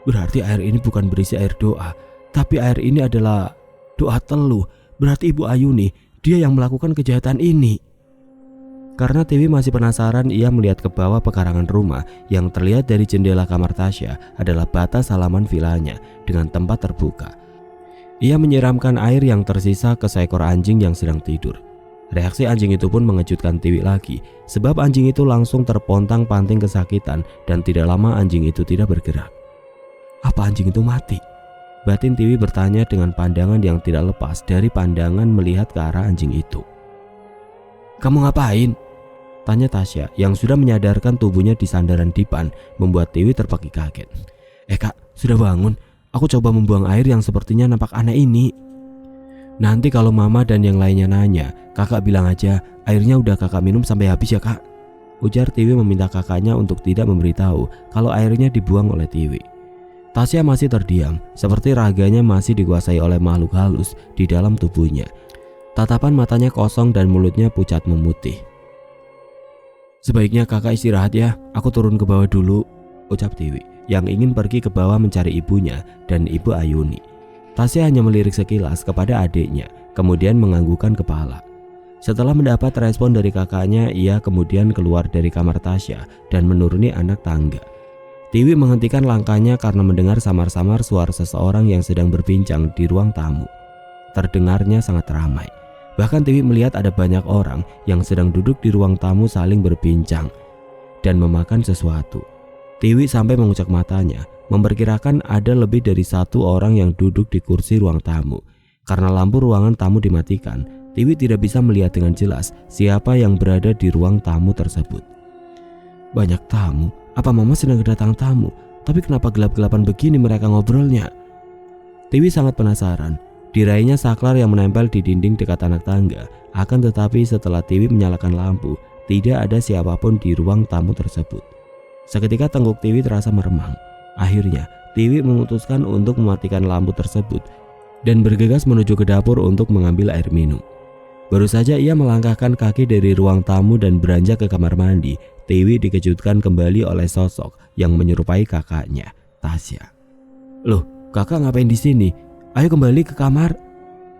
Speaker 1: Berarti air ini bukan berisi air doa, tapi air ini adalah doa teluh. Berarti Ibu Ayuni, dia yang melakukan kejahatan ini. Karena Tiwi masih penasaran, ia melihat ke bawah pekarangan rumah. Yang terlihat dari jendela kamar Tasya adalah batas halaman vilanya dengan tempat terbuka. Ia menyiramkan air yang tersisa ke seekor anjing yang sedang tidur. Reaksi anjing itu pun mengejutkan Tiwi lagi, sebab anjing itu langsung terpontang-panting kesakitan dan tidak lama anjing itu tidak bergerak. Apa anjing itu mati? Batin Tiwi bertanya dengan pandangan yang tidak lepas dari pandangan melihat ke arah anjing itu. Kamu ngapain? Tanya Tasya yang sudah menyadarkan tubuhnya di sandaran dipan, membuat Tiwi terpaki kaget. Kak, sudah bangun? Aku coba membuang air yang sepertinya nampak aneh ini. Nanti kalau mama dan yang lainnya nanya, kakak bilang aja airnya udah kakak minum sampai habis ya kak. Ujar Tiwi meminta kakaknya untuk tidak memberitahu kalau airnya dibuang oleh Tiwi. Tasya masih terdiam, seperti raganya masih dikuasai oleh makhluk halus di dalam tubuhnya. Tatapan matanya kosong dan mulutnya pucat memutih. Sebaiknya kakak istirahat ya, aku turun ke bawah dulu, ucap Tiwi yang ingin pergi ke bawah mencari ibunya dan Ibu Ayuni. Tasya hanya melirik sekilas kepada adiknya, kemudian menganggukkan kepala. Setelah mendapat respon dari kakaknya, ia kemudian keluar dari kamar Tasya dan menuruni anak tangga. Tiwi menghentikan langkahnya karena mendengar samar-samar suara seseorang yang sedang berbincang di ruang tamu. Terdengarnya sangat ramai. Bahkan Tiwi melihat ada banyak orang yang sedang duduk di ruang tamu saling berbincang dan memakan sesuatu. Tiwi sampai mengucek matanya, memperkirakan ada lebih dari satu orang yang duduk di kursi ruang tamu. Karena lampu ruangan tamu dimatikan, Tiwi tidak bisa melihat dengan jelas siapa yang berada di ruang tamu tersebut. Banyak tamu? Apa mama sedang kedatangan tamu? Tapi kenapa gelap-gelapan begini mereka ngobrolnya? Tiwi sangat penasaran. Diraihnya saklar yang menempel di dinding dekat anak tangga. Akan tetapi setelah Tiwi menyalakan lampu, tidak ada siapapun di ruang tamu tersebut. Seketika tengguk Tiwi terasa meremang. Akhirnya Tiwi memutuskan untuk mematikan lampu tersebut dan bergegas menuju ke dapur untuk mengambil air minum. Baru saja ia melangkahkan kaki dari ruang tamu dan beranjak ke kamar mandi, Tiwi dikejutkan kembali oleh sosok yang menyerupai kakaknya, Tasya. Loh, kakak ngapain di sini? Ayo kembali ke kamar,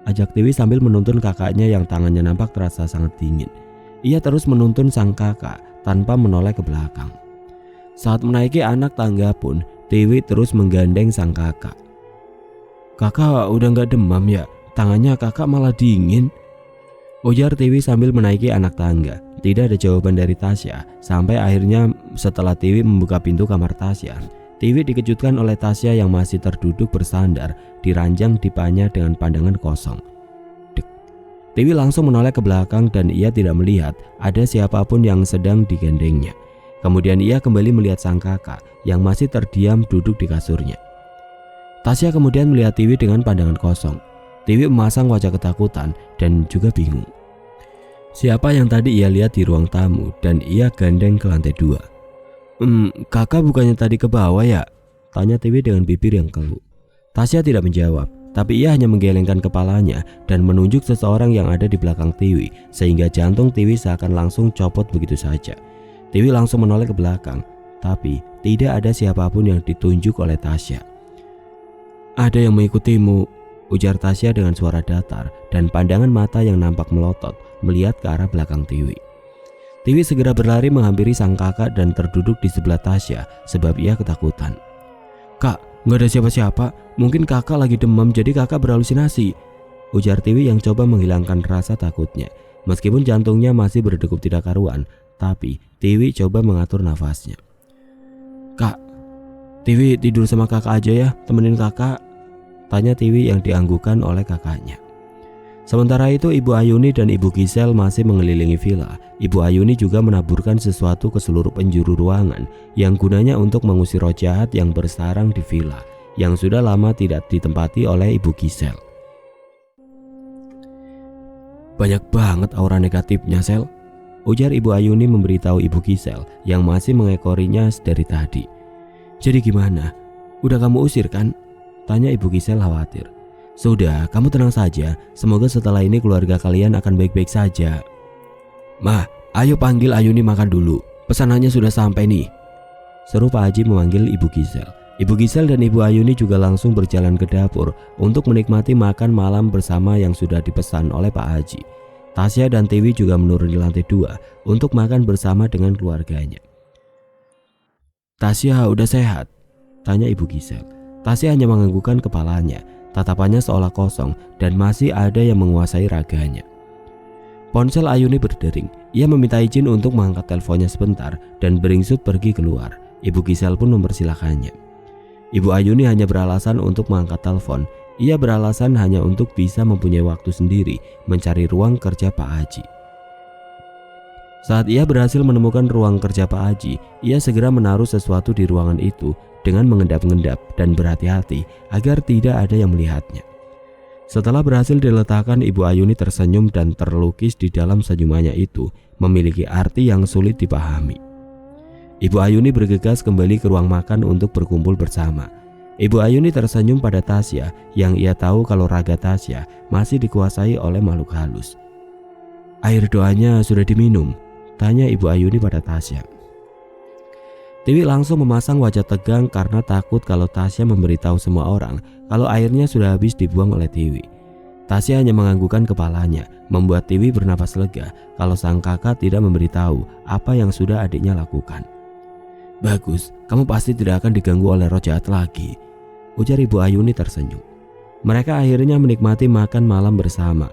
Speaker 1: ajak Tiwi sambil menuntun kakaknya yang tangannya nampak terasa sangat dingin. Ia terus menuntun sang kakak tanpa menoleh ke belakang. Saat menaiki anak tangga pun, Tiwi terus menggandeng sang kakak. Kakak udah gak demam ya? Tangannya kakak malah dingin, ujar Tiwi sambil menaiki anak tangga. Tidak ada jawaban dari Tasya, sampai akhirnya setelah Tiwi membuka pintu kamar Tasya, Tiwi dikejutkan oleh Tasya yang masih terduduk bersandar di ranjang dipannya dengan pandangan kosong. Dek. Tiwi langsung menoleh ke belakang dan ia tidak melihat ada siapapun yang sedang digandengnya. Kemudian ia kembali melihat sang kakak yang masih terdiam duduk di kasurnya. Tasya kemudian melihat Tiwi dengan pandangan kosong. Tiwi memasang wajah ketakutan dan juga bingung. Siapa yang tadi ia lihat di ruang tamu dan ia gandeng ke lantai 2? Kakak bukannya tadi ke bawah ya? Tanya Tiwi dengan bibir yang keluh. Tasya tidak menjawab, tapi ia hanya menggelengkan kepalanya dan menunjuk seseorang yang ada di belakang Tiwi, sehingga jantung Tiwi seakan langsung copot begitu saja. Tiwi langsung menoleh ke belakang, tapi tidak ada siapapun yang ditunjuk oleh Tasya. Ada yang mengikutimu, ujar Tasya dengan suara datar dan pandangan mata yang nampak melotot melihat ke arah belakang Tiwi. Tiwi segera berlari menghampiri sang kakak dan terduduk di sebelah Tasya sebab ia ketakutan. Kak, gak ada siapa-siapa, mungkin kakak lagi demam jadi kakak berhalusinasi, ujar Tiwi yang coba menghilangkan rasa takutnya. Meskipun jantungnya masih berdegup tidak karuan, tapi Tiwi coba mengatur nafasnya. Kak, Tiwi tidur sama kakak aja ya, temenin kakak, Tanya Tiwi yang dianggukkan oleh kakaknya. Sementara itu Ibu Ayuni dan Ibu Gisel masih mengelilingi villa. Ibu Ayuni juga menaburkan sesuatu ke seluruh penjuru ruangan yang gunanya untuk mengusir roh jahat yang bersarang di villa yang sudah lama tidak ditempati oleh Ibu Gisel. Banyak banget aura negatifnya, Sel, ujar Ibu Ayuni memberitahu Ibu Gisel yang masih mengekorinya dari tadi. Jadi gimana? Udah kamu usir kan? Tanya Ibu Gisel khawatir. Sudah, kamu tenang saja. Semoga setelah ini keluarga kalian akan baik-baik saja. Ma, ayo panggil Ayuni makan dulu. Pesanannya sudah sampai nih, seru Pak Haji memanggil Ibu Gisel. Ibu Gisel dan Ibu Ayuni juga langsung berjalan ke dapur untuk menikmati makan malam bersama yang sudah dipesan oleh Pak Haji. Tasya dan Tiwi juga menuruni lantai 2 untuk makan bersama dengan keluarganya. Tasya udah sehat? Tanya Ibu Gisel. Tasya hanya menganggukkan kepalanya. Tatapannya seolah kosong dan masih ada yang menguasai raganya. Ponsel Ayuni berdering. Ia meminta izin untuk mengangkat teleponnya sebentar dan beringsut pergi keluar. Ibu Gisel pun mempersilahkannya. Ibu Ayuni hanya beralasan untuk mengangkat telepon. Ia beralasan hanya untuk bisa mempunyai waktu sendiri mencari ruang kerja Pak Haji. Saat ia berhasil menemukan ruang kerja Pak Haji, ia segera menaruh sesuatu di ruangan itu dengan mengendap-endap dan berhati-hati agar tidak ada yang melihatnya. Setelah berhasil diletakkan, Ibu Ayuni tersenyum dan terlukis di dalam senyumannya itu memiliki arti yang sulit dipahami. Ibu Ayuni bergegas kembali ke ruang makan untuk berkumpul bersama. Ibu Ayuni tersenyum pada Tasya yang ia tahu kalau raga Tasya masih dikuasai oleh makhluk halus. Air doanya sudah diminum? Tanya Ibu Ayuni pada Tasya. Tiwi langsung memasang wajah tegang karena takut kalau Tasya memberitahu semua orang kalau airnya sudah habis dibuang oleh Tiwi. Tasya hanya menganggukkan kepalanya, membuat Tiwi bernapas lega kalau sang kakak tidak memberitahu apa yang sudah adiknya lakukan. Bagus, kamu pasti tidak akan diganggu oleh roh jahat lagi, ujar Ibu Ayuni tersenyum. Mereka akhirnya menikmati makan malam bersama.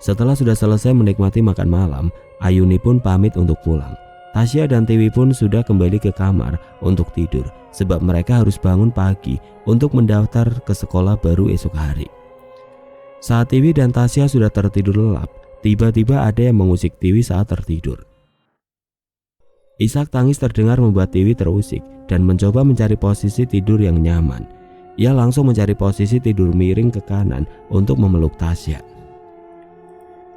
Speaker 1: Setelah sudah selesai menikmati makan malam, Ayuni pun pamit untuk pulang. Tasya dan Tiwi pun sudah kembali ke kamar untuk tidur sebab mereka harus bangun pagi untuk mendaftar ke sekolah baru esok hari. Saat Tiwi dan Tasya sudah tertidur lelap, tiba-tiba ada yang mengusik Tiwi saat tertidur. Isak tangis terdengar membuat Tiwi terusik dan mencoba mencari posisi tidur yang nyaman. Ia langsung mencari posisi tidur miring ke kanan untuk memeluk Tasya.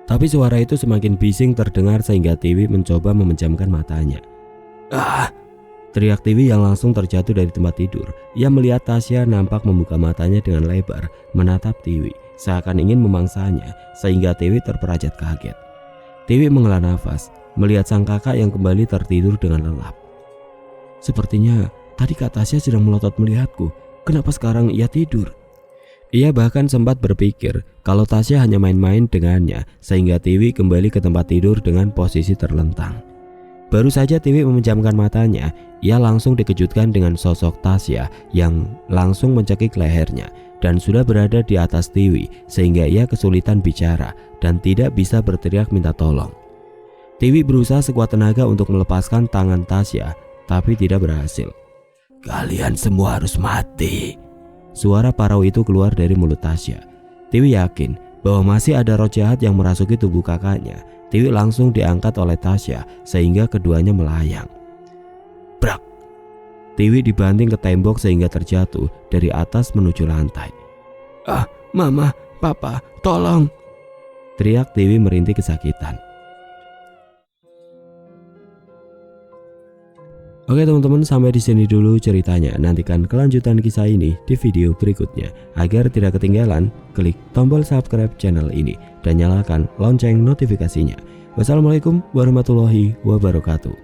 Speaker 1: Tapi suara itu semakin bising terdengar sehingga Tiwi mencoba memejamkan matanya. Ah! Teriak Tiwi yang langsung terjatuh dari tempat tidur. Ia melihat Tasya nampak membuka matanya dengan lebar menatap Tiwi seakan ingin memangsanya sehingga Tiwi terperajat kaget. Tiwi menghela nafas melihat sang kakak yang kembali tertidur dengan lelap. Sepertinya tadi Kak Tasya sedang melotot melihatku. Kenapa sekarang ia tidur? Ia bahkan sempat berpikir kalau Tasya hanya main-main dengannya sehingga Tiwi kembali ke tempat tidur dengan posisi terlentang. Baru saja Tiwi memejamkan matanya, ia langsung dikejutkan dengan sosok Tasya yang langsung mencekik lehernya dan sudah berada di atas Tiwi sehingga ia kesulitan bicara dan tidak bisa berteriak minta tolong. Tiwi berusaha sekuat tenaga untuk melepaskan tangan Tasya tapi tidak berhasil. Kalian semua harus mati. Suara parau itu keluar dari mulut Tasya. Tiwi yakin bahwa masih ada roh jahat yang merasuki tubuh kakaknya. Tiwi langsung diangkat oleh Tasya sehingga keduanya melayang. Brak! Tiwi dibanting ke tembok sehingga terjatuh dari atas menuju lantai. Ah, Mama, Papa, tolong! Teriak Tiwi merintih kesakitan. Oke teman-teman, sampai di sini dulu ceritanya. Nantikan kelanjutan kisah ini di video berikutnya. Agar tidak ketinggalan, klik tombol subscribe channel ini dan nyalakan lonceng notifikasinya. Wassalamualaikum warahmatullahi wabarakatuh.